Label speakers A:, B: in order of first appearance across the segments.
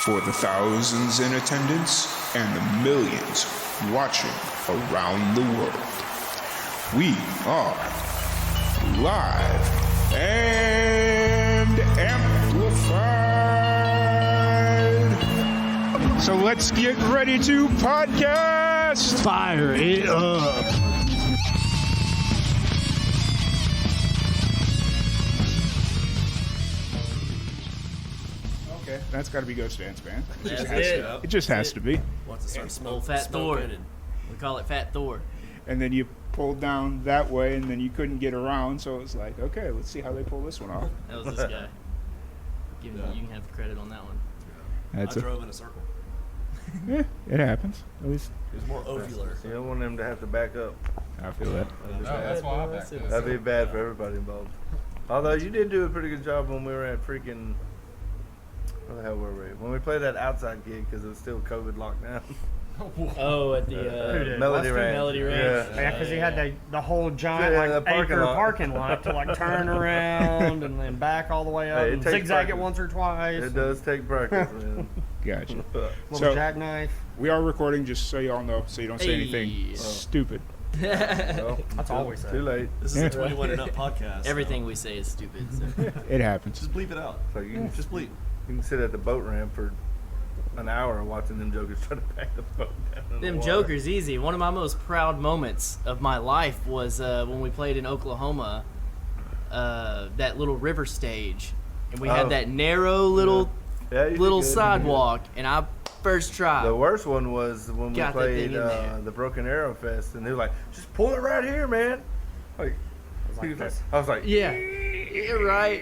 A: For the thousands in attendance and the millions watching around the world, we are live and amplified. So let's get ready to podcast.
B: Fire it up.
A: Okay, that's got to be Ghost Dance Band.
C: It
A: It just has to be.
C: Wants to start
D: Old Fat Thor.
C: smoking.
D: We call it Fat Thor.
A: And then you pulled down that way, and then you couldn't get around, so it was like, okay, let's see how they pull this one off.
D: That was this guy. You can have the credit on that one.
C: I
A: That's
C: drove in a circle.
A: Yeah, it happens. At least
C: It was more ovular.
E: You don't want them to have to back up.
A: I feel that.
F: That's why I backed up.
E: That'd be bad for everybody involved. Although you did do a pretty good job when we were at freaking. Where the hell were we? When we played that outside gig because it was still COVID lockdown.
D: Oh, at the
E: Melody Ranch.
D: Melody Ranch.
E: Yeah.
B: Yeah, because he had the whole giant
E: Yeah, the
B: acre
E: parking lot.
B: to like turn around and then back all the way up
E: Hey, it
B: and
E: takes
B: zigzag it
E: practice.
B: once or twice.
E: It does take practice, man.
A: Gotcha.
B: Little
A: So-
B: jackknife.
A: We are recording, just so y'all know, so you don't say anything
D: Hey.
A: stupid.
E: Well,
B: That's all we say.
E: too late.
C: This is a 21 and up podcast. so
D: Everything we say is stupid. So.
A: It happens.
C: Just bleep it out.
E: So you can,
C: Just bleep.
E: you can sit at the boat ramp for an hour watching them jokers try to back the boat down. in the
D: Them
E: water.
D: jokers, easy. One of my most proud moments of my life was when we played in Oklahoma, that little river stage. And we
E: Oh.
D: had that narrow little
E: Yeah, you did
D: little
E: good.
D: sidewalk, and I first try.
E: The worst one was when we
D: Got that
E: played
D: thing in there.
E: the Broken Arrow Fest, and they were like, "Just pull it right here, man." Like, he was like- I was like,
D: Yeah, you're right.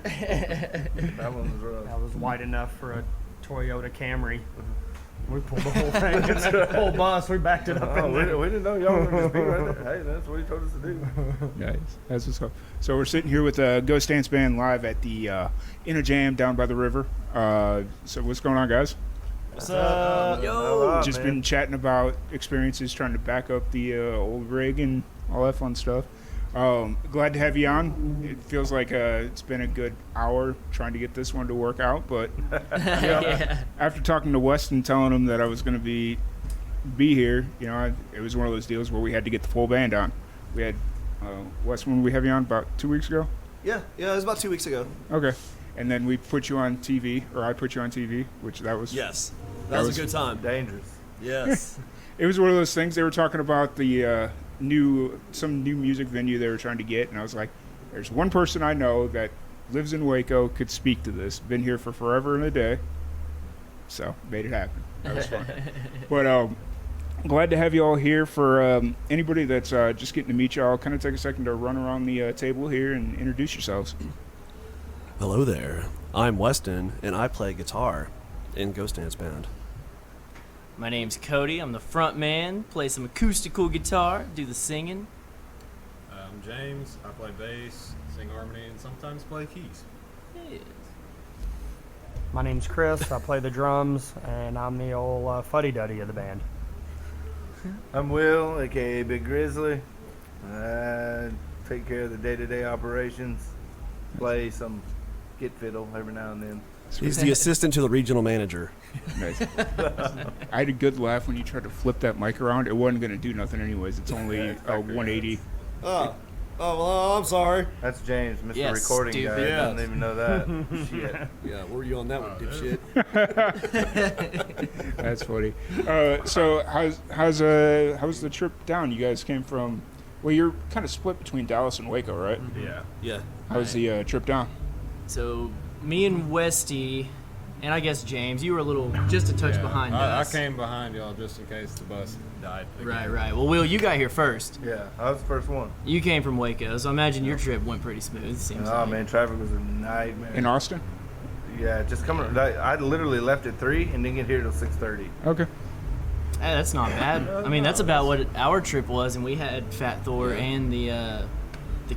E: That one was rough.
B: That was wide enough for a Toyota Camry. We pulled the whole thing in that whole bus. We backed it up
E: Oh,
B: in
E: we,
B: there.
E: we didn't know y'all were just be right there. Hey, that's what he told us to do.
A: Nice. That's what's up. So we're sitting here with Ghost Dance Band live at the Inner Jam down by the river. So what's going on, guys?
C: What's up?
D: Yo.
A: Just been chatting about experiences trying to back up the old rig and all that fun stuff. Glad to have you on. It feels like it's been a good hour trying to get this one to work out, but
D: Yeah.
A: after talking to Weston, telling him that I was going to be here, it was one of those deals where we had to get the full band on. We had Weston, when we have you on about 2 weeks ago.
C: Yeah, it was about 2 weeks ago.
A: Okay, and then we put you on TV, or I put you on TV, which that was
C: Yes.
A: That
C: That was
A: was
C: a good time.
E: Dangerous.
C: Yes.
A: It was one of those things. They were talking about the some new music venue they were trying to get, and I was like, "There's one person I know that lives in Waco could speak to this. Been here for forever and a day." So made it happen. That was fun. But glad to have you all here. For anybody that's just getting to meet y'all, kind of take a second to run around the table here and introduce yourselves.
C: Hello there. I'm Weston, and I play guitar in Ghost Dance Band.
D: My name's Cody. I'm the front man. Play some acoustical guitar. Do the singing.
F: I'm James. I play bass, sing harmony, and sometimes play keys.
D: Yeah.
B: My name's Chris. I play the drums, and I'm the old fuddy-duddy of the band.
E: I'm Will, aka Big Grizzly. I take care of the day-to-day operations. Play some git fiddle every now and then.
C: He's the assistant to the regional manager.
A: Nice. I had a good laugh when you tried to flip that mic around. It wasn't going to do nothing anyways. It's only
E: it's
A: a 180.
C: Oh, well, I'm sorry.
E: That's James, Mr.
D: Yes,
E: Recording
D: stupid.
E: Guy.
C: Yeah.
E: Doesn't even know that. Shit.
C: Yeah, where are you on that one, dipshit?
A: That's funny. So how's the trip down? You guys came from, well, you're kind of split between Dallas and Waco, right?
F: Yeah.
C: Yeah.
A: How's the trip down?
D: So me and Westy, and I guess James, you were a little just a touch behind
F: I
D: us.
F: came behind y'all just in case the bus died. again.
D: Right. Well, Will, you got here first.
E: Yeah, I was the first one.
D: You came from Waco, so I imagine your trip went pretty smooth. Seems
E: Oh,
D: like.
E: man, traffic was a nightmare.
A: In Austin?
E: Yeah, just coming. I literally left at 3 and didn't get here till 6:30.
A: Okay.
D: Hey, that's not bad. I mean, that's about what our trip was, and we had Fat Thor and the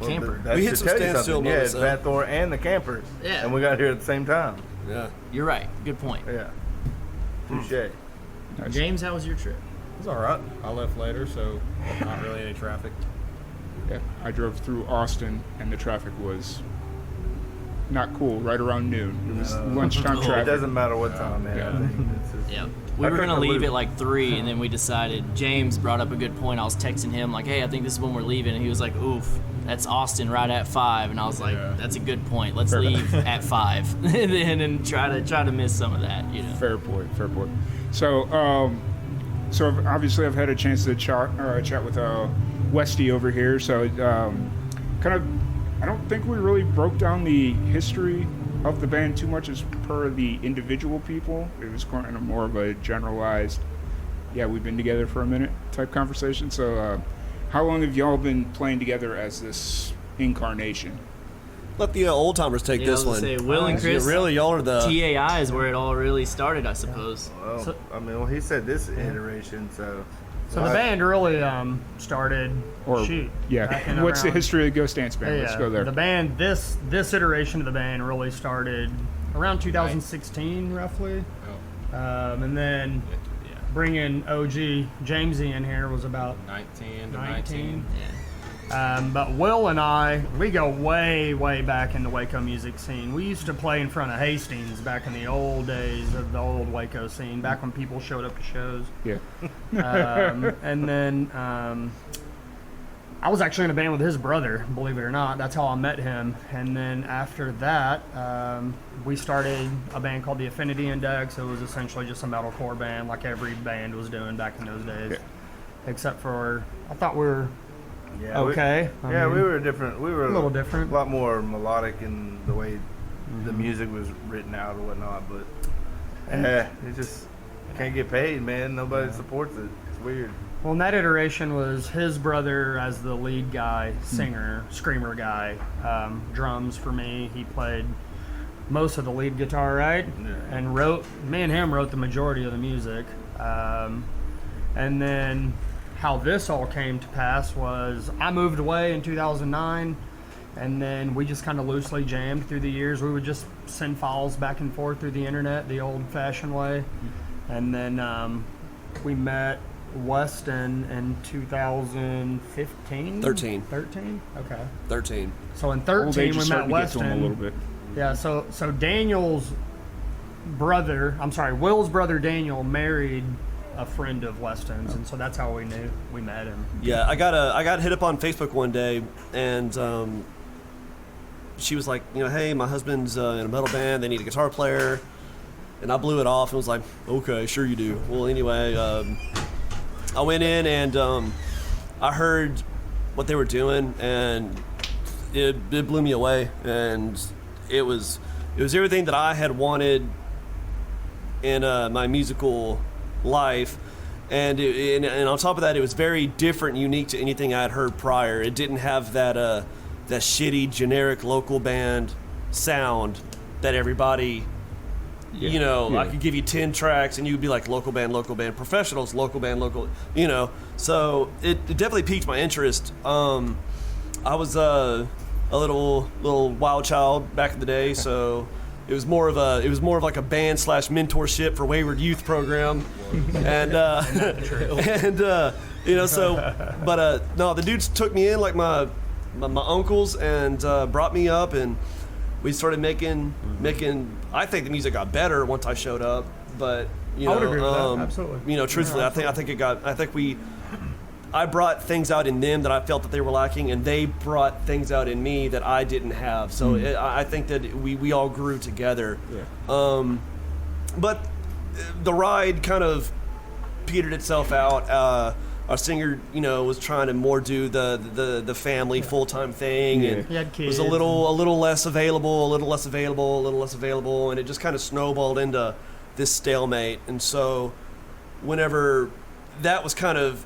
D: camper.
E: That
C: We
E: should
C: hit some
E: tell you
C: standstill
E: something.
C: moments,
E: Yeah,
C: though.
E: Fat Thor and the campers.
D: Yeah.
E: And we got here at the same time.
C: Yeah.
D: You're right. Good point.
E: Yeah. Touche.
A: Nice.
D: James, how was your trip?
F: It's all right. I left later, so not really any traffic.
A: Yeah, I drove through Austin, and the traffic was not cool right around noon. It was lunchtime
E: It
A: traffic.
E: doesn't matter what time, man.
A: Yeah.
E: I think it's just,
D: Yeah.
E: I
D: We were
E: couldn't
D: gonna leave
E: believe-
D: at like 3, and then we decided. James brought up a good point. I was texting him like, "Hey, I think this is when we're leaving," and he was like, "Oof, that's Austin right at 5." And I was like,
A: Yeah.
D: "That's a good point. Let's leave at 5, and then try to miss some of that."
A: Fair point. So, obviously I've had a chance to chat with Westy over here. So, kind of, I don't think we really broke down the history of the band too much as per the individual people. It was kind of more of a generalized, yeah, we've been together for a minute type conversation. So, how long have y'all been playing together as this incarnation?
C: Let the old timers take
D: Yeah, I
C: this
D: was
C: one.
D: gonna say, Will and Chris,
C: Really, y'all are the.
D: TAI is where it all really started, I suppose.
E: Well, I mean, well, he said this iteration, so.
B: So the band really started.
A: Or
B: back
A: yeah,
B: in
A: what's the
B: around-
A: history of the Ghost Dance Band? Let's go there.
B: The band, this iteration of the band really started around 2016, roughly,
F: Oh,
B: and then
F: yeah.
B: bringing OG Jamesy in here was about
F: 19 to
B: 19.
F: 19.
B: But Will and I, we go way, way back in the Waco music scene. We used to play in front of Hastings back in the old days of the old Waco scene, back when people showed up to shows.
A: Yeah.
B: And then I was actually in a band with his brother, believe it or not. That's how I met him. And then after that, we started a band called the Affinity Index. It was essentially just a metalcore band like every band was doing back in those days.
A: Yeah.
B: Except for, I thought we were
E: Yeah,
B: okay. I
E: We
B: mean,
E: were different. We were
B: a little different.
E: a lot more melodic in the way the music was written out or whatnot. But it just can't get paid, man. Nobody supports it. It's weird.
B: Well, in that iteration was his brother as the lead guy, singer, screamer guy, drums for me. He played most of the lead guitar, right?
E: Yeah.
B: And me and him wrote the majority of the music. And then how this all came to pass was I moved away in 2009, and then we just kind of loosely jammed through the years. We would just send files back and forth through the internet the old-fashioned way. And then we met Weston in 2015?
C: 13.
B: 13? Okay.
C: 13.
B: So in
A: Old
B: 13
A: age
B: we
A: is
B: met
A: starting to get to him a
B: Weston.
A: little bit.
B: Yeah, so Daniel's brother, Will's brother Daniel married a friend of Weston's, and so that's how we met him.
C: Yeah, I got hit up on Facebook one day, and she was like, hey, my husband's in a metal band. They need a guitar player, and I blew it off and was like, okay, sure you do. Well, anyway, I went in and I heard what they were doing, and it blew me away, and it was everything that I had wanted in my musical life, and on top of that, it was very different and unique to anything I had heard prior. It didn't have that shitty generic local band sound that everybody, I could give you 10 tracks and you'd be like local band, professionals, local band, so it definitely piqued my interest. I was a little wild child back in the day, so it was more of like a band / mentorship for wayward youth program, and no, the dudes took me in like my uncles and brought me up, and we started making. I think the music got better once I showed up, but
B: I would agree with that. Absolutely.
C: Truthfully, I brought things out in them that I felt that they were lacking, and they brought things out in me that I didn't have. So I think that we all grew together.
A: Yeah.
C: But the ride kind of petered itself out. Our singer, was trying to more do the family full-time thing, and
B: He had
C: was
B: kids.
C: a little less available, and it just kind of snowballed into this stalemate. And so whenever that was kind of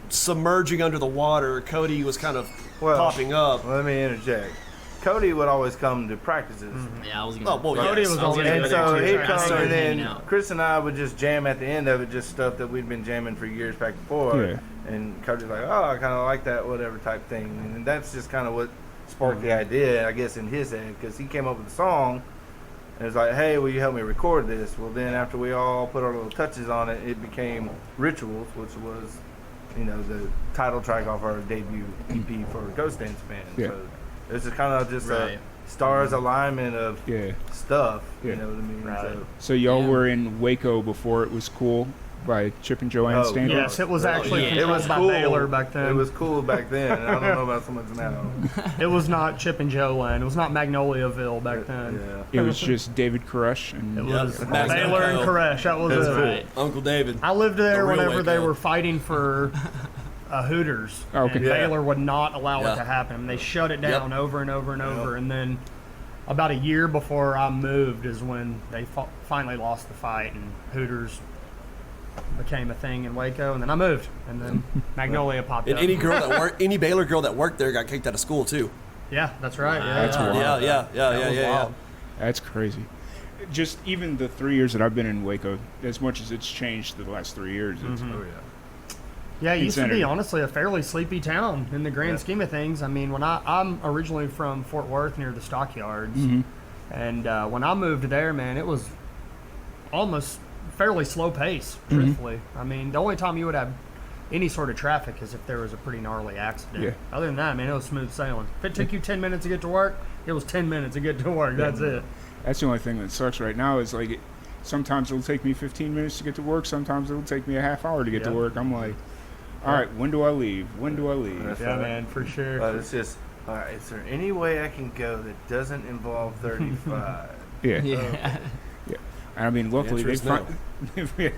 C: submerging under the water, Cody was kind of popping up.
E: Let me interject. Cody would always come to practices.
D: Yeah, I was gonna.
B: Cody was always
E: And so he'd
D: I
E: come,
D: started
E: and
D: hanging
E: then
D: out.
E: Chris and I would just jam at the end of it, just stuff that we'd been jamming for years back before.
A: Yeah.
E: And Cody's like, oh, I kind of like that, whatever type thing. And that's just kind of what sparked the idea, I guess, in his head, because he came up with a song, and it was like, hey, will you help me record this? Well, then after we all put our little touches on it, it became Rituals, which was, the title track off our debut EP for Ghost Dance Band.
A: Yeah.
E: So it's just kind of just
D: Right.
E: stars alignment of
A: Yeah.
E: stuff.
A: Yeah.
E: You know what I mean?
B: Right.
A: So y'all
D: Yeah.
A: were in Waco before it was cool by Chip and Joanne
E: Oh,
A: standards?
B: Yes, it was actually
D: yeah.
B: controlled
E: It was
B: by
E: cool.
B: Baylor back then.
E: It was cool back then. I don't know about so much now.
B: It was not Chip and Joe Land. It was not Magnoliaville back then.
E: Yeah.
A: It was just David Koresh and
B: It
C: Yep.
B: was
C: Magno
B: Baylor and
C: Co.
B: Koresh. That was
E: That's
B: it.
E: cool.
D: Right.
C: Uncle David.
B: I lived there
C: The real
B: whenever they
C: Waco.
B: were fighting for Hooters.
A: Oh, okay.
B: And
E: Yeah.
B: Baylor would not allow
C: Yeah.
B: it to happen. They shut it
C: Yep.
B: down over and over and over. And then about a year before I moved is when they finally lost the fight and Hooters became a thing in Waco. And then I moved. And then Magnolia popped
C: And
B: up.
C: any Baylor girl that worked there got kicked out of school too.
B: Yeah, that's right. Yeah,
A: That's
B: yeah.
A: wild.
C: Yeah.
B: was wild.
A: That's crazy. Just even the 3 years that I've been in Waco, as much as it's changed the last 3 years, it's,
E: Oh yeah.
B: Yeah, it used to be
A: Insanity.
B: honestly a fairly sleepy town in the grand
E: Yeah.
B: scheme of things. I mean, when I'm originally from Fort Worth near the stockyards, and when I moved there, man, it was almost fairly slow pace. Truthfully, I mean, the only time you would have any sort of traffic is if there was a pretty gnarly accident.
A: Yeah.
B: Other than that, man, it was smooth sailing. If it took you 10 minutes to get to work, it was 10 minutes to get to work. That's it.
A: that's the only thing that sucks right now is like sometimes it'll take me 15 minutes to get to work, sometimes it'll take me a half hour to get to
B: Yeah.
A: work. I'm like, all right, when do I leave? When do I leave?
E: That's
B: Yeah,
E: right.
B: man, for sure.
E: But it's just, all right, is there any way I can go that doesn't involve 35?
A: Yeah.
D: Yeah.
A: I mean, luckily
C: The answer is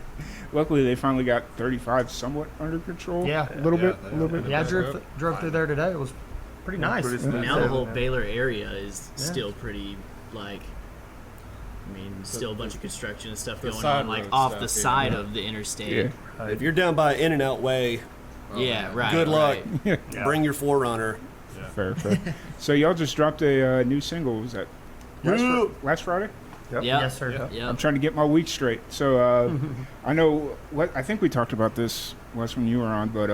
A: luckily they finally got 35 somewhat under control.
B: Yeah.
A: a little bit,
F: Yeah,
A: a little bit.
B: Yeah, I
F: Yep.
B: drove through there today. It was pretty nice.
E: Pretty smooth
D: Now the
E: sailing,
D: whole
E: yeah.
D: Baylor area is
B: Yeah.
D: still pretty like. I mean, still a bunch of construction and stuff
F: the
D: going
F: side
D: on, like
F: road
D: off
F: stuff,
D: the
F: yeah.
D: side of the interstate.
A: Yeah.
C: If you're down by In-N-Out Way,
D: Yeah, right.
C: good luck.
D: right.
B: Yeah.
C: Bring your Forerunner.
A: Fair. So y'all just dropped a new single. Was that last Friday?
D: Yep.
B: Yes, sir.
F: Yeah.
D: Yep.
A: I'm trying to get my week straight. So I know I think we talked about this last when you were on, but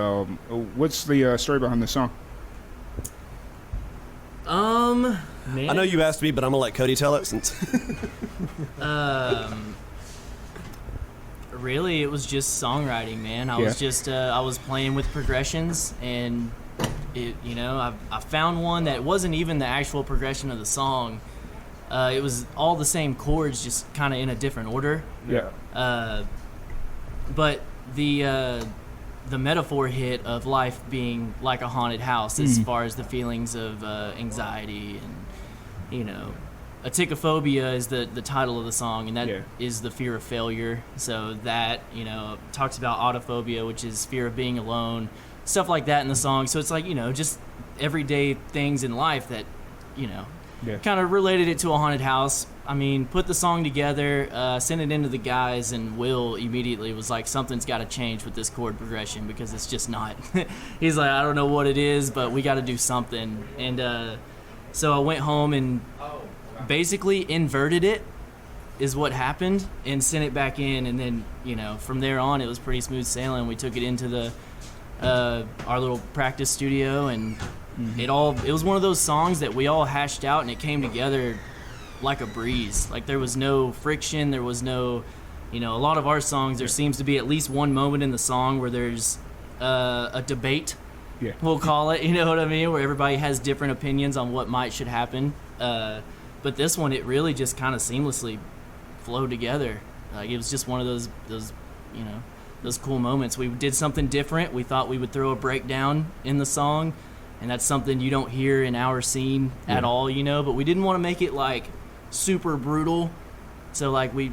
A: what's the story behind the song?
C: I know you asked me, but I'm gonna let Cody tell it since.
D: Really, it was just songwriting, man. I was playing with progressions, and I found one that wasn't even the actual progression of the song. It was all the same chords, just kind of in a different order.
A: Yeah.
D: But the metaphor hit of life being like a haunted house, as far as the feelings of anxiety and Aticophobia is the title of the song, and that is the fear of failure. So that talks about autophobia, which is fear of being alone, stuff like that in the song. So it's like just everyday things in life that kind of related it to a haunted house. I mean, put the song together, sent it into the guys, and Will immediately was like, something's got to change with this chord progression because it's just not. He's like, I don't know what it is, but we got to do something. And so I went home and basically inverted it, is what happened, and sent it back in. And then, from there on, it was pretty smooth sailing. We took it into the our little practice studio, and it was one of those songs that we all hashed out, and it came together like a breeze. Like there was no friction, there was no, a lot of our songs, there seems to be at least one moment in the song where there's a debate, we'll call it, you know what I mean, where everybody has different opinions on what should happen. But this one, it really just kind of seamlessly flowed together. Like it was just one of those cool moments. We did something different. We thought we would throw a breakdown in the song, and that's something you don't hear in our scene at all, but we didn't want to make it like super brutal. So like we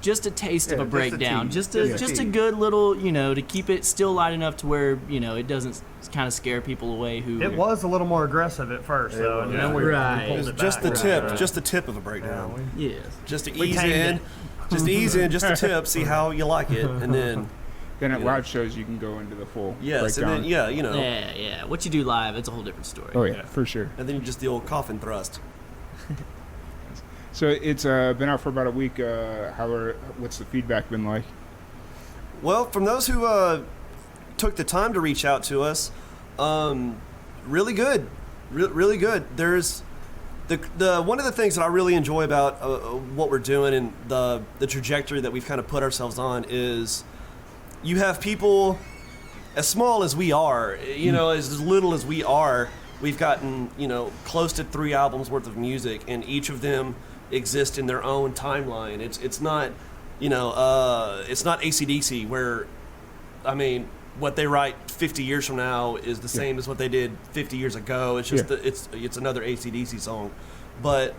D: just a taste of a breakdown, just a good little, to keep it still light enough to where, it doesn't kind of scare people away who
B: It was a little more aggressive at first, though, and then we
D: Right.
B: pulled it
C: just
B: back.
C: the tip, just the tip of a breakdown.
D: Yes.
C: Just to
B: We
C: ease
B: tamed
C: in,
B: it.
C: just to ease in, just a tip, see how you like it, and then
A: Then at live shows you can go into the full
C: yes, and
A: breakdown.
C: then
D: Yeah. What you do live, it's a whole different story.
A: Oh yeah, for sure.
C: and then you just the old coffin thrust.
A: So it's been out for about a week. What's the feedback been like?
C: Well, from those who took the time to reach out to us, really good, really good. There's the one of the things that I really enjoy about what we're doing and the trajectory that we've kind of put ourselves on is you have people as small as we are, as little as we are, we've gotten, close to 3 albums worth of music, and each of them exist in their own timeline. It's not, it's not AC/DC where, I mean, what they write 50 years from now is the same as what they did 50 years ago. It's just it's another AC/DC song, but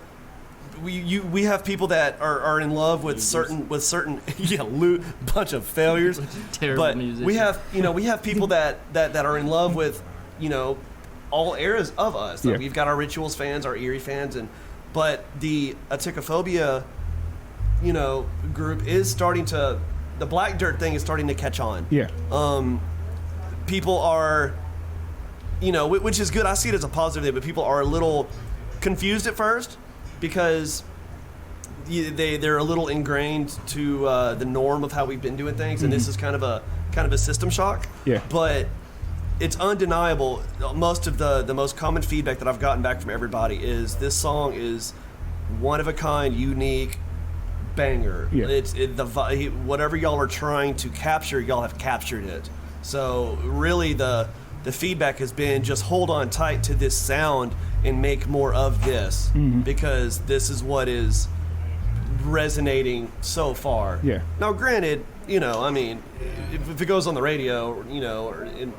C: we have people that are in love with certain bunch of failures.
D: Terrible
C: but
D: musicians.
C: we have people that are in love with all eras of us. Like we've got our Rituals fans, our Eerie fans, but the Aticophobia group is starting to, the Black Dirt thing is starting to catch on. People are, which is good. I see it as a positive thing, but people are a little confused at first because they're a little ingrained to the norm of how we've been doing things, and this is kind of a system shock. But it's undeniable. Most of the most common feedback that I've gotten back from everybody is this song is one of a kind, unique, banger. Whatever y'all are trying to capture, y'all have captured it. So really the feedback has been just hold on tight to this sound and make more of this, because this is what is resonating so far. Now granted, I mean, if it goes on the radio, or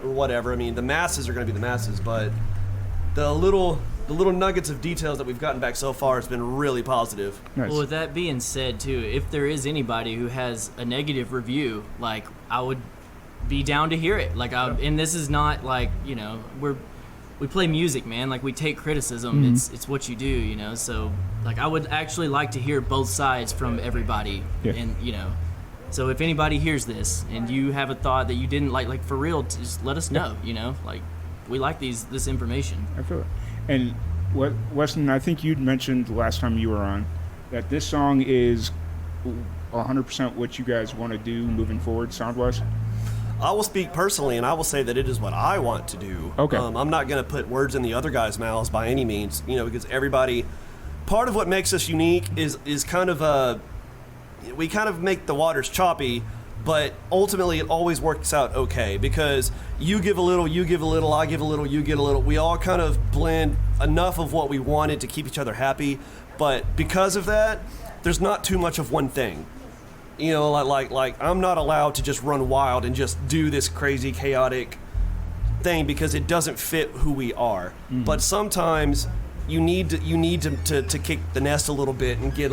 C: whatever, I mean, the masses are going to be the masses, but the little nuggets of details that we've gotten back so far has been really positive.
D: Well, with that being said, too, if there is anybody who has a negative review, like, I would be down to hear it. Like, and this is not like, we play music, man. Like, we take criticism. It's what you do, So, like, I would actually like to hear both sides from everybody, and So if anybody hears this and you have a thought that you didn't like for real, just let us know. Like, we like this information.
A: I feel it. And Weston, I think you'd mentioned last time you were on that this song is 100% what you guys want to do moving forward, sound-wise.
C: I will speak personally, and I will say that it is what I want to do.
A: Okay.
C: I'm not going to put words in the other guys' mouths by any means, because everybody. Part of what makes us unique is kind of we kind of make the waters choppy, but ultimately it always works out okay because you give a little, I give a little, you get a little. We all kind of blend enough of what we wanted to keep each other happy, but because of that, there's not too much of one thing. Like I'm not allowed to just run wild and just do this crazy chaotic thing because it doesn't fit who we are. But sometimes you need to kick the nest a little bit and get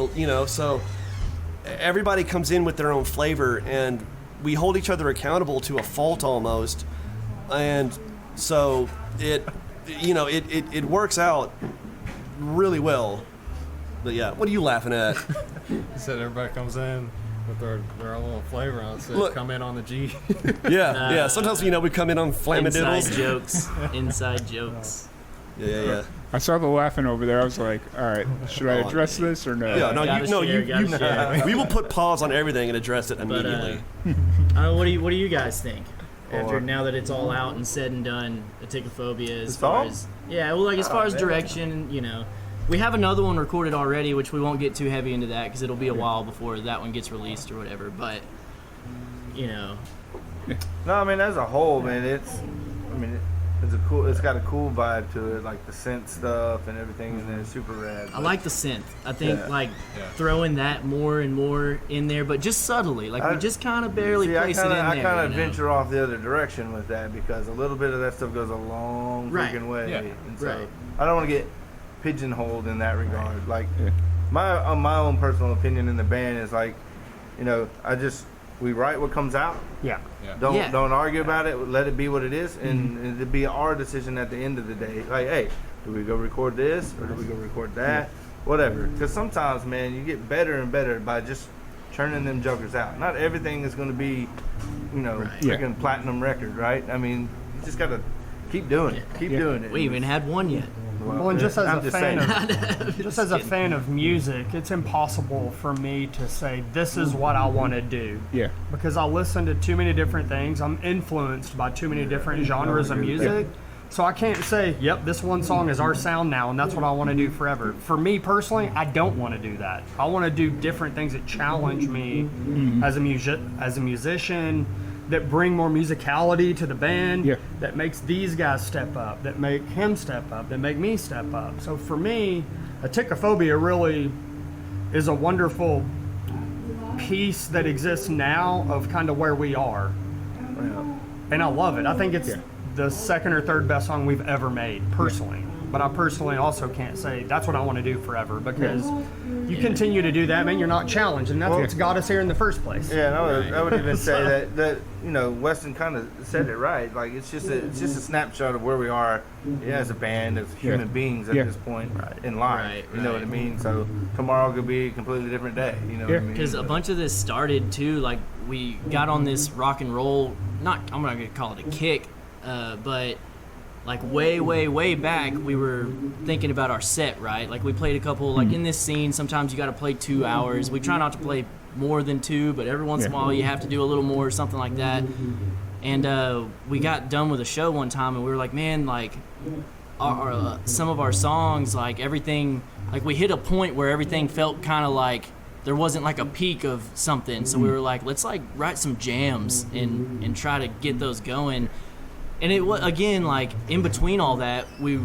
C: so everybody comes in with their own flavor and we hold each other accountable to a fault almost, and so it works out really well. But yeah, what are you laughing at?
F: He said everybody comes in with their own little flavor on it. So
C: Look.
F: come in on the G.
C: Yeah. Sometimes we come in on flamadiddles.
D: Inside jokes.
C: Yeah.
A: I saw the laughing over there. I was like, all right, should I address this or no?
C: Yeah,
D: Gotta share.
C: we will put pause on everything and address it immediately.
D: What do you guys think? Now that it's all out and said and done, Aticophobia as far as as far as direction, we have another one recorded already, which we won't get too heavy into that because it'll be a while before that one gets released or whatever. But
E: No, I mean as a whole, man, it's got a cool vibe to it, like the synth stuff and everything, and then it's super rad.
D: I like the synth. I think throwing that more and more in there, but just subtly, we just kind of barely place it in there.
E: I kind of venture off the other direction with that because a little bit of that stuff goes a long freaking way, and so I don't want to get pigeonholed in that regard. Like my own personal opinion in the band is like, we write what comes out. Don't argue about it. Let it be what it is, and it'll be our decision at the end of the day. Like, hey, do we go record this or do we go record that? Whatever. Because sometimes, man, you get better and better by just churning them jokers out. Not everything is going to be, freaking platinum record, right? I mean, you just got to keep doing it. Keep doing it.
D: We even had one yet.
B: Well, and just as a fan of music, it's impossible for me to say this is what I want to do.
A: Yeah.
B: Because I listen to too many different things. I'm influenced by too many different genres of music. So I can't say, yep, this one song is our sound now, and that's what I want to do forever. For me personally, I don't want to do that. I want to do different things that challenge me as a musician, that bring more musicality to the band,
A: Yeah.
B: that makes these guys step up, that make him step up, that make me step up. So for me, Aticophobia really is a wonderful piece that exists now of kind of where we are. And I love it. I think it's the second or third best song we've ever made, personally. But I personally also can't say that's what I want to do forever, because you continue to do that, man, you're not challenged, and that's what's got us here in the first place.
E: Yeah, and I would even say that Weston kind of said it right. Like it's just a snapshot of where we are as a band, as human beings at this point in life.
D: Right,
E: you know what I mean? So tomorrow could be a completely different day. You know what I mean?
D: Because a bunch of this started too, like we got on this rock and roll, I'm not gonna call it a kick, but like way back, we were thinking about our set, right? Like we played a couple, like in this scene, sometimes you got to play 2 hours. We try not to play more than 2, but every once in a while you have to do a little more or something like that. And we got done with a show one time, and we were like, man, like our some of our songs, like everything, like we hit a point where everything felt kind of like there wasn't like a peak of something. So we were like, let's like write some jams and try to get those going. And it was, again, like in between all that, we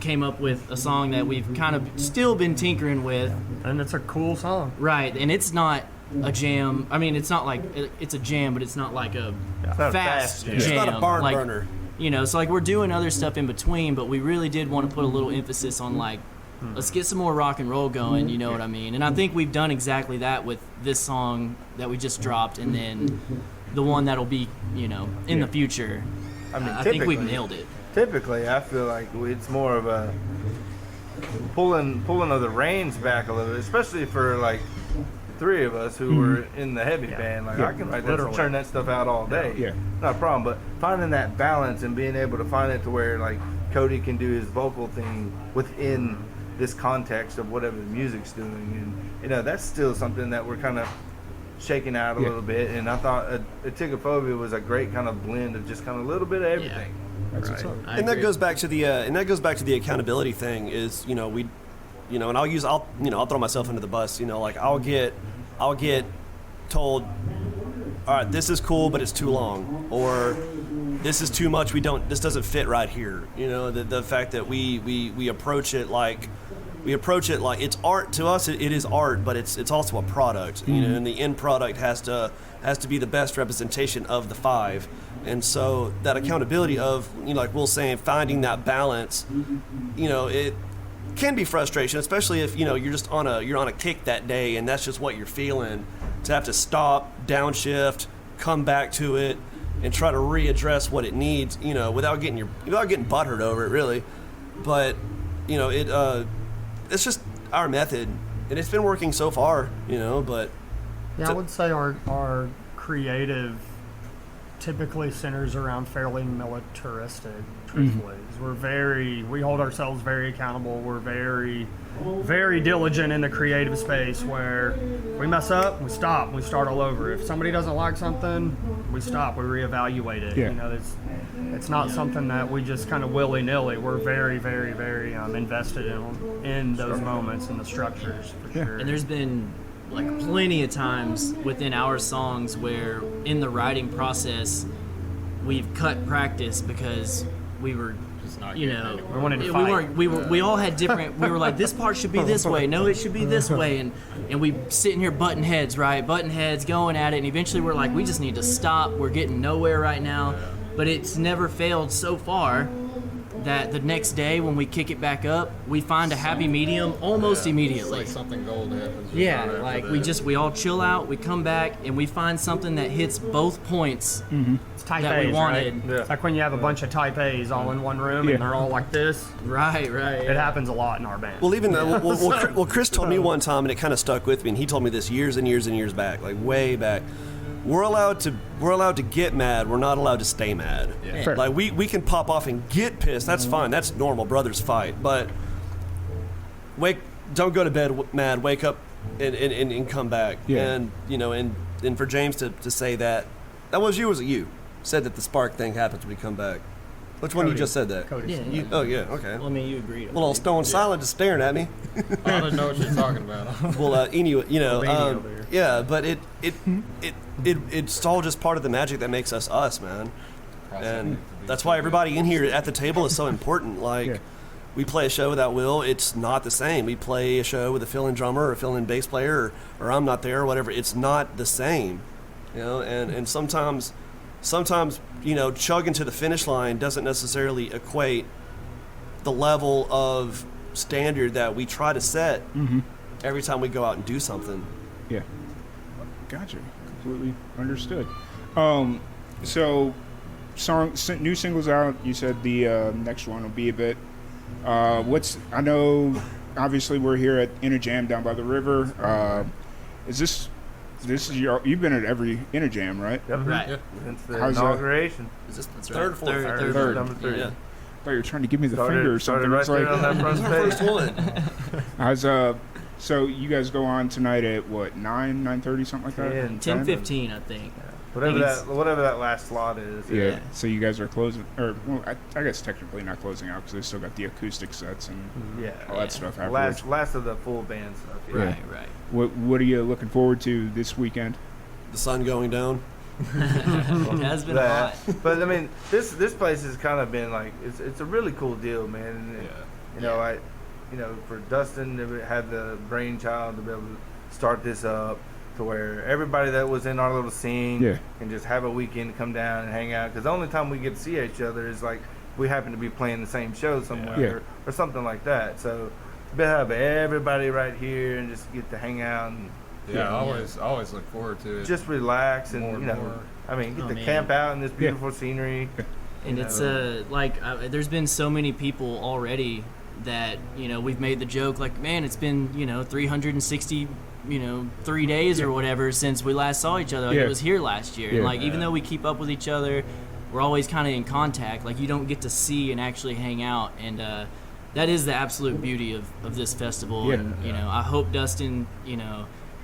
D: came up with a song that we've kind of still been tinkering with.
B: And it's a cool song.
D: Right, and it's not a jam. I mean, it's not like, it's a jam, but it's not like a
E: not a
D: fast
E: fast
D: jam.
E: jam.
C: It's not a barn
D: like,
C: burner.
D: You know, so like we're doing other stuff in between, but we really did want to put a little emphasis on like, let's get some more rock and roll going, you know what I mean? And I think we've done exactly that with this song that we just dropped, and then the one that'll be, you know, in the future.
E: I mean,
D: I think we've nailed it.
E: Typically, I feel like it's more of a pulling of the reins back a little bit, especially for like 3 of us who were in the heavy band. Like I can write that and turn that stuff out all day.
A: Yeah.
E: Not a problem. But finding that balance and being able to find it to where like Cody can do his vocal thing within this context of whatever the music's doing, and that's still something that we're kind of shaking out a little bit. And I thought Aticophobia was a great kind of blend of just kind of a little bit of everything.
A: That's what's up.
C: And that goes back to the accountability thing. Is and I'll throw myself into the bus. Like I'll get told, all right, this is cool, but it's too long, or this is too much. This doesn't fit right here. The fact that we approach it like it's art to us. It is art, but it's also a product. And the end product has to be the best representation of the 5. And so that accountability of like Will's saying, finding that balance, it can be frustration, especially if you're just on a kick that day and that's just what you're feeling. To have to stop, downshift, come back to it, and try to readdress what it needs, without getting butthurt over it, really. But it's just our method, and it's been working so far, But
B: I would say our creative typically centers around fairly militaristic, truthfully. We hold ourselves very accountable. We're very, very diligent in the creative space, where we mess up, we stop, we start all over. If somebody doesn't like something, we stop, we reevaluate it.
A: Yeah.
B: It's not something that we just kind of willy-nilly. We're very, very, very invested in those moments and the structures, for sure.
D: And there's been like plenty of times within our songs where in the writing process we've cut practice because we were
F: Just not
D: we
B: wanted to fight.
D: we all had different, we were like, this part should be this way, no, it should be this way, and we sitting here butting heads going at it, and eventually we're like, we just need to stop, we're getting nowhere right now. But it's never failed so far that the next day when we kick it back up, we find a happy medium almost immediately.
F: It's like something gold happens. just
D: Yeah,
F: right after
D: like
F: that.
D: we all chill out, we come back, and we find something that hits both points
B: It's type
D: that
B: A's,
D: we wanted.
B: right? It's like when you have a bunch of type A's all in one room and they're all like this.
D: Right.
B: It happens a lot in our band.
C: well, even well, Chris told me one time, and it kind of stuck with me. And he told me this years and years and years back, like way back. We're allowed to get mad. We're not allowed to stay mad.
F: Yeah.
A: Fair.
C: Like we can pop off and get pissed. That's fine. That's normal. Brothers fight. But don't go to bed mad. Wake up and come back.
A: Yeah.
C: And for James to say that was you said that the spark thing happens when we come back. Which one you
B: Cody.
C: just said that?
B: Cody.
D: Yeah.
C: You, oh yeah, okay.
D: Well, I mean, you agreed.
C: Little stone silent, just staring at me.
F: I don't know what you're talking about.
C: Well, anyway,
B: Albania over here.
C: yeah, but it's all just part of the magic that makes us us, man. And that's why everybody in here at the table is so important. Like,
A: Yeah.
C: we play a show without Will, it's not the same. We play a show with a fill-in drummer or a fill-in bass player, or I'm not there or whatever. It's not the same, And sometimes, chugging to the finish line doesn't necessarily equate the level of standard that we try to set every time we go out and do something.
A: Yeah. Gotcha. Completely understood. So, new singles out. You said the next one will be a bit. I know, obviously we're here at Inner Jam down by the river. This is you've been at every Inner Jam, right?
E: Yep.
D: Right.
F: Yeah.
E: Since the
A: How's that?
E: inauguration.
C: Is this
D: That's
C: third,
D: right.
C: fourth,
D: Third.
E: Number 3.
C: Yeah.
A: I thought you were trying to give me the finger or something.
E: Started right
A: It's like,
E: there on that front
C: This is
E: page.
C: our first one.
A: I was, so you guys go on tonight at what, 9:30, something like that?
D: 10:15, I think.
E: Whatever
D: It's-
E: whatever that last slot is.
A: Yeah.
D: Yeah.
A: So you guys are closing, or well, I guess technically not closing out because they still got the acoustic sets and
E: Yeah.
A: all that stuff afterwards.
E: Last of the full band stuff. Yeah.
D: Right, right.
A: What are you looking forward to this weekend?
C: The sun going down.
D: It has been
E: That.
D: hot.
E: But I mean, this place has kind of been like it's a really cool deal, man. And, for Dustin to have the brainchild to be able to start this up, to where everybody that was in our little scene
A: Yeah.
E: can just have a weekend to come down and hang out. Because the only time we get to see each other is like we happen to be playing the same show somewhere
A: Yeah.
E: or something like that. So to have everybody right here and just get to hang out and
F: Yeah, I always look forward to it.
E: just relax and
F: More and more.
E: I mean, get
D: Oh,
E: to
D: man.
E: camp out in this beautiful scenery.
D: And
E: You
D: it's
E: know.
D: there's been so many people already that we've made the joke like, man, it's been 360 3 days or whatever since we last saw each other. Like,
A: Yeah.
D: it was here last year.
A: Yeah.
D: And like, even though we keep up with each other, we're always kind of in contact. Like, you don't get to see and actually hang out, and that is the absolute beauty of this festival.
A: Yeah.
D: And I hope Dustin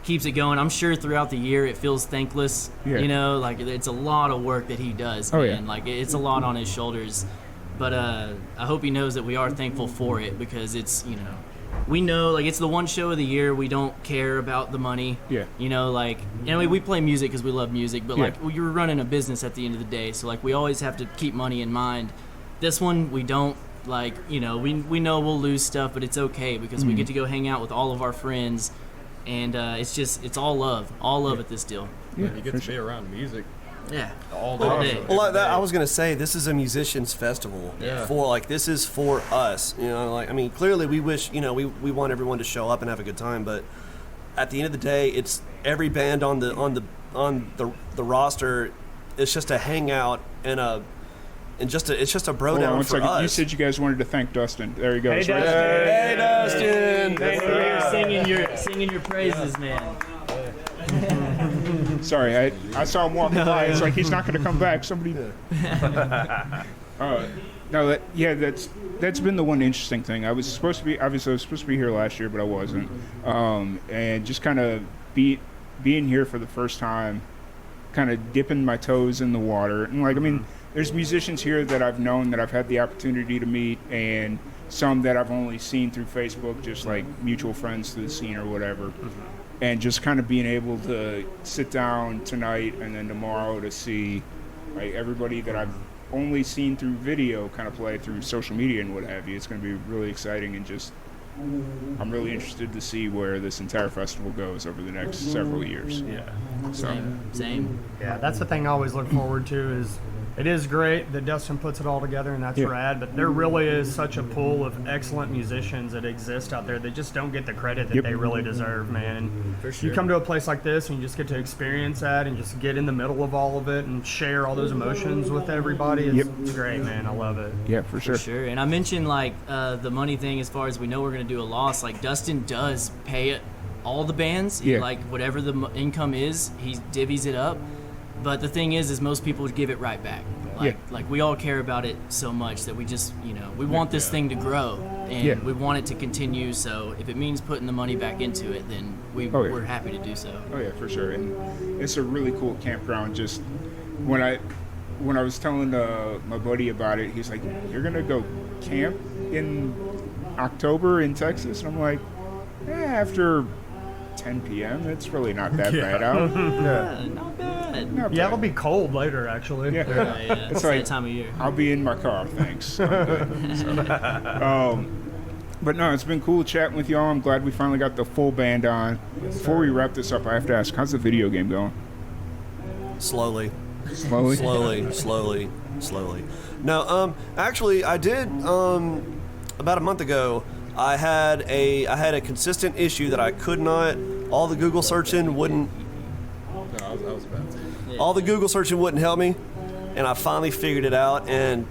D: keeps it going. I'm sure throughout the year it feels thankless.
A: Yeah.
D: Like, it's a lot of work that he does.
A: Oh,
D: man.
A: yeah.
D: Like, it's a lot on his shoulders. But I hope he knows that we are thankful for it, because it's we know, like, it's the one show of the year we don't care about the money.
A: Yeah.
D: We play music because we love music, but
A: Yeah.
D: like, you're running a business at the end of the day, so like, we always have to keep money in mind. This one we don't. Like, we know we'll lose stuff, but it's okay because we get to go hang out with all of our friends, and it's all love at this deal.
A: Yeah,
F: you get
A: for
F: to be around music
D: Yeah.
F: all
D: All
F: day.
D: day.
C: Well, I was gonna say, this is a musicians' festival.
F: Yeah.
C: This is for us. Clearly we wish, we want everyone to show up and have a good time, but at the end of the day, it's every band on the roster. It's just a hangout and it's just a bro
A: Hold on
C: down
A: one
C: for
A: second.
C: us.
A: You said you guys wanted to thank Dustin. There you go.
B: Hey,
A: It's right
B: Dustin.
A: there.
C: Hey, Dustin.
D: Thank you for singing your praises, man.
A: Sorry, I saw him walking by. It's like he's not going to come back. Somebody. No, that's been the one interesting thing. I was supposed to be here last year, but I wasn't. And just kind of being here for the first time, kind of dipping my toes in the water. And there's musicians here that I've known, that I've had the opportunity to meet, and some that I've only seen through Facebook, just like mutual friends through the scene or whatever. And just kind of being able to sit down tonight and then tomorrow to see like everybody that I've only seen through video kind of play through social media and what have you. It's going to be really exciting, and just I'm really interested to see where this entire festival goes over the next several years.
E: Yeah.
A: So
D: Same.
B: Yeah, that's the thing I always look forward to. Is it is great that Dustin puts it all together, and that's
A: Yeah.
B: rad, but there really is such a pool of excellent musicians that exist out there that just don't get the credit that
A: Yep.
B: they really deserve, man.
D: For sure.
B: You come to a place like this and you just get to experience that and just get in the middle of all of it and share all those emotions with everybody. It's great, man. I love it.
A: yeah, for sure.
D: For sure. And I mentioned the money thing, as far as we know we're going to do a loss. Like, Dustin does pay it, all the bands.
A: Yeah.
D: Like, whatever the income is, he divvies it up. But the thing is most people give it right back. Like we all care about it so much that we just, we want this thing to grow, and
A: Yeah.
D: we want it to continue. So if it means putting the money back into it, then
A: Oh, yeah.
D: we're happy to do so.
A: Oh yeah, for sure. And it's a really cool campground. Just when when I was telling my buddy about it, he's like, "You're gonna go camp in October in Texas?" And I'm like, after 10 p.m., it's really not that bad out.
B: Yeah.
D: Not bad.
A: Not
B: Yeah,
A: bad.
B: it'll be cold later, actually.
A: Yeah.
D: Yeah,
A: It's
D: it's
A: like-
D: that time of year.
A: I'll be in my car, thanks. I'm good. So, but no, it's been cool chatting with y'all. I'm glad we finally got the full band on. Before we wrap this up, I have to ask, how's the video game going?
C: Slowly.
A: Slowly?
C: Slowly. No, actually, I did, about a month ago, I had a consistent issue that I could not, all the Google searching wouldn't,
F: No, I was about to.
C: all the Google searching wouldn't help me, and I finally figured it out, and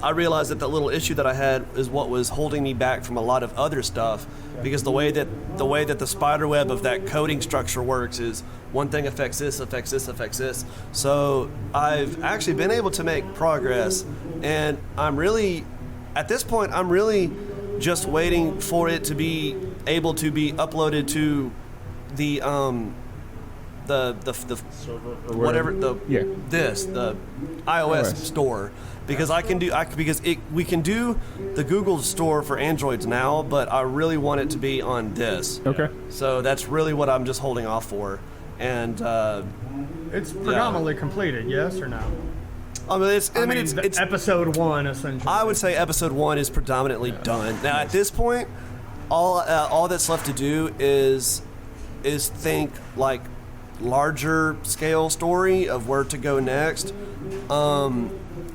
C: I realized that the little issue that I had is what was holding me back from a lot of other stuff, because the way that the spider web of that coding structure works is one thing affects this, affects this, affects this. So I've actually been able to make progress, and at this point, I'm really just waiting for it to be able to be uploaded to the
A: Server or
C: whatever the iOS
A: OS.
C: store, because we can do the Google store for Androids now, but I really want it to be on this.
A: Okay.
C: So that's really what I'm just holding off for, and
B: It's predominantly completed, yes or no?
C: I mean it's
B: episode 1, essentially.
C: I would say episode 1 is predominantly done. Now at this point, all that's left to do is think like larger scale story of where to go next, and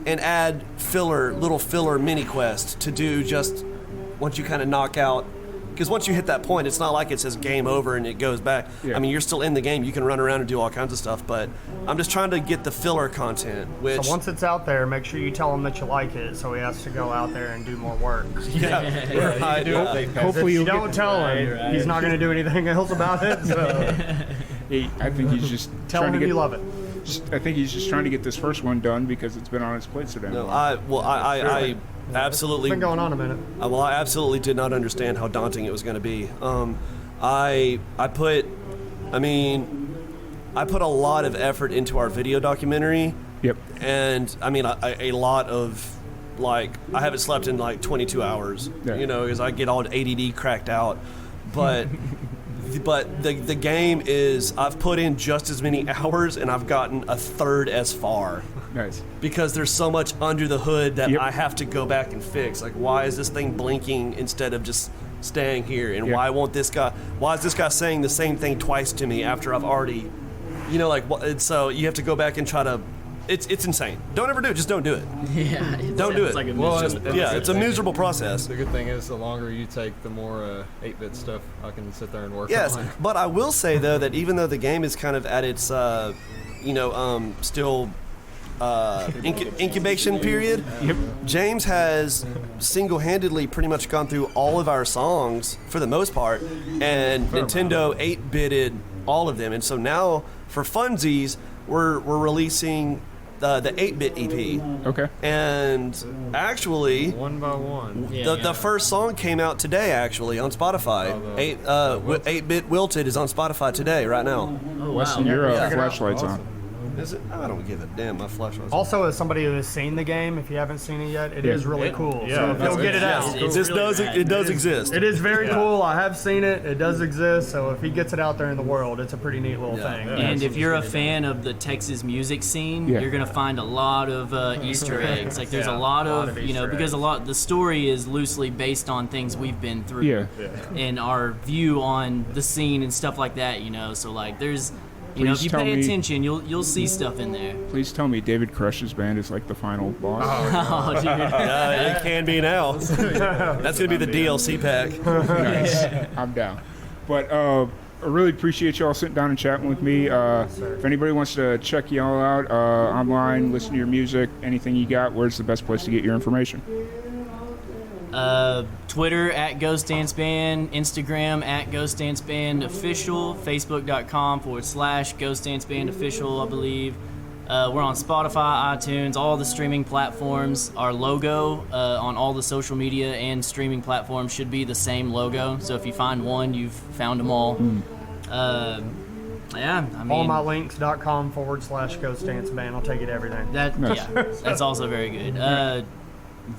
C: add little filler mini quests to do just once you kind of knock out. Because once you hit that point, it's not like it says game over and it goes back.
A: Yeah.
C: I mean, you're still in the game. You can run around and do all kinds of stuff, but I'm just trying to get the filler content, which...
B: So once it's out there, make sure you tell him that you like it, so he has to go out there and do more work.
A: Hopefully
B: If you
A: you'll
B: don't
A: get,
B: tell him, he's not going to do anything else about it. So
A: I think he's just
B: tell
A: trying
B: him
A: to
B: if
A: get.
B: you love it.
A: I think he's just trying to get this first one done because it's been on his plate so damn
C: No,
A: long.
C: I absolutely...
B: It's been going on a minute.
C: I absolutely did not understand how daunting it was going to be. I put a lot of effort into our video documentary,
A: Yep.
C: and I mean a lot of, like, I haven't slept in like 22 hours,
A: Yeah.
C: because I get all ADD cracked out, but the game is, I've put in just as many hours and I've gotten a third as far.
A: Nice.
C: Because there's so much under the hood that
A: Yep.
C: I have to go back and fix. Like, why is this thing blinking instead of just staying here? And
A: Yeah.
C: why is this guy saying the same thing twice to me after I've already, so you have to go back and try to, it's insane. Don't ever do it. Just don't do it.
D: Yeah,
C: Don't do
D: it's
C: it.
D: like a
F: Well,
D: miserable
F: and-
C: Yeah, it's a miserable process.
F: The good thing is, the longer you take, the more 8-bit stuff I can sit there and work
C: Yes,
F: on.
C: but I will say though that even though the game is kind of at its, still incubation period,
A: Yep.
C: James has single-handedly pretty much gone through all of our songs for the most part, and Nintendo 8-bitted all of them. And so now, for funsies, we're releasing the 8-bit EP.
A: Okay.
C: And actually,
F: One by one.
C: the first song came out today, actually, on Spotify. 8-bit Wilted is on Spotify today, right now.
D: Oh,
A: Weston,
D: wow.
A: your
C: Yeah.
A: flashlight's on.
C: Is it? I don't give a damn. My flashlight's
B: Also, as somebody who has seen the game, if you haven't seen it yet, it is really cool.
F: yeah,
B: So if you'll get it out.
D: It's
C: This
D: really
C: does
D: rad.
C: it does exist.
B: It is very cool. I have seen it. It does exist. So if he gets it out there in the world, it's a pretty neat little
C: Yeah.
B: thing.
D: And if you're a fan of the Texas music scene,
A: Yeah.
D: you're gonna find a lot of Easter eggs. Like there's
B: Yeah,
D: a lot of
B: Easter
D: because
B: eggs.
D: the story is loosely based on things we've been through.
A: Yeah.
D: And our view on the scene and stuff like that. So like there's, if
A: Please
D: you
A: tell
D: pay
A: me-
D: attention, you'll see stuff in there.
A: Please tell me David Crush's band is like the final boss.
D: Oh, dude.
C: It can be now. That's gonna be the DLC pack.
A: Nice. I'm down. But I really appreciate y'all sitting down and chatting with me. If anybody wants to check y'all out online, listen to your music, anything you got, where's the best place to get your information?
D: Twitter at Ghost Dance Band, Instagram at Ghost Dance Band Official, Facebook.com/Ghost Dance Band Official, I believe. We're on Spotify, iTunes, all the streaming platforms. Our logo on all the social media and streaming platforms should be the same logo. So if you find one, you've found them all. Yeah, I mean,
B: allmylinks.com/Ghost Dance Band. I'll take you to everything.
D: that
A: Nice.
D: yeah, that's also very good.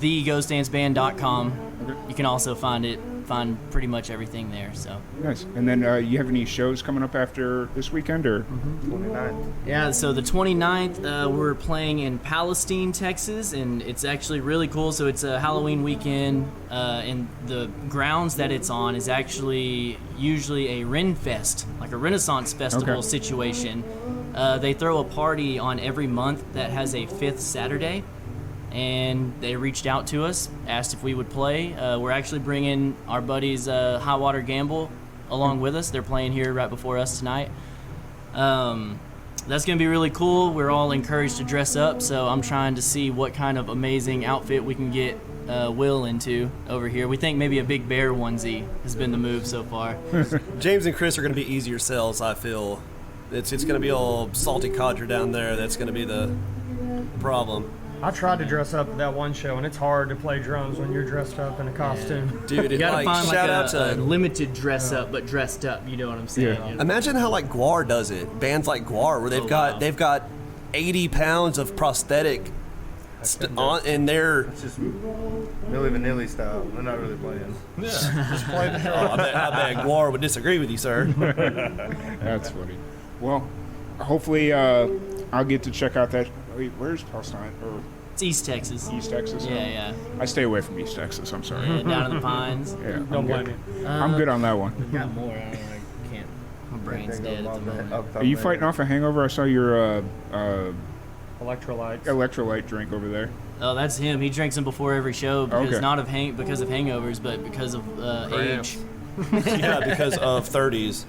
D: TheGhostDanceBand.com.
A: Okay.
D: You can also find pretty much everything there. So
A: Nice. And then you have any shows coming up after this weekend, or?
E: 29.
D: yeah, so the 29th, we're playing in Palestine, Texas, and it's actually really cool. So it's a Halloween weekend, and the grounds that it's on is actually usually a Ren Fest, like a Renaissance festival
A: Okay.
D: situation. They throw a party on every month that has a 5th Saturday, and they reached out to us, asked if we would play. We're actually bringing our buddies High Water Gamble along with us. They're playing here right before us tonight. That's going to be really cool. We're all encouraged to dress up, so I'm trying to see what kind of amazing outfit we can get Will into over here. We think maybe a big bear onesie has been the move so far.
C: James and Chris are going to be easier sells, I feel. It's going to be all salty codger down there. That's going to be the problem.
B: I tried to dress up at that one show, and it's hard to play drums when you're dressed up in a costume.
C: Dude,
D: You gotta find
C: shout out
D: like a
C: to...
D: limited dress up, but dressed up. You know what I'm saying?
A: Yeah.
D: You know?
C: Imagine how like Guar does it. Bands like Guar, where they've got 80 pounds of prosthetic on, and they're...
E: It's just Milli Vanilli style. They're not really playing.
F: Just play the
C: Oh, I bet Guar would disagree with you, sir.
A: That's funny. Well, hopefully I'll get to check out that. Wait, where's Palestine or
D: It's East Texas.
A: East Texas?
D: Yeah, yeah.
A: I stay away from East Texas. I'm sorry.
D: Yeah, down in the pines.
A: Yeah,
B: Don't
A: I'm
B: blame
A: good.
B: you.
A: I'm good on that one.
D: Got more. I can't. My brain's dead at the moment.
A: Are you fighting off a hangover? I saw your
B: Electrolytes.
A: electrolyte drink over there.
D: Oh, that's him. He drinks them before every show because
A: Okay.
D: not of because of hangovers, but because of age.
C: Yeah, because of 30s.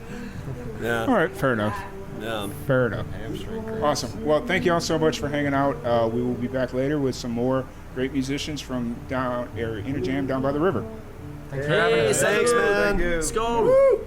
C: Yeah,
A: All right, fair enough.
C: yeah.
A: Fair enough.
F: hamstring cramps.
A: Awesome. Well, thank you all so much for hanging out. We will be back later with some more great musicians from down Interjam down by the river.
B: Thanks for having us.
C: Thanks, man.
E: Thank you.
D: Let's go.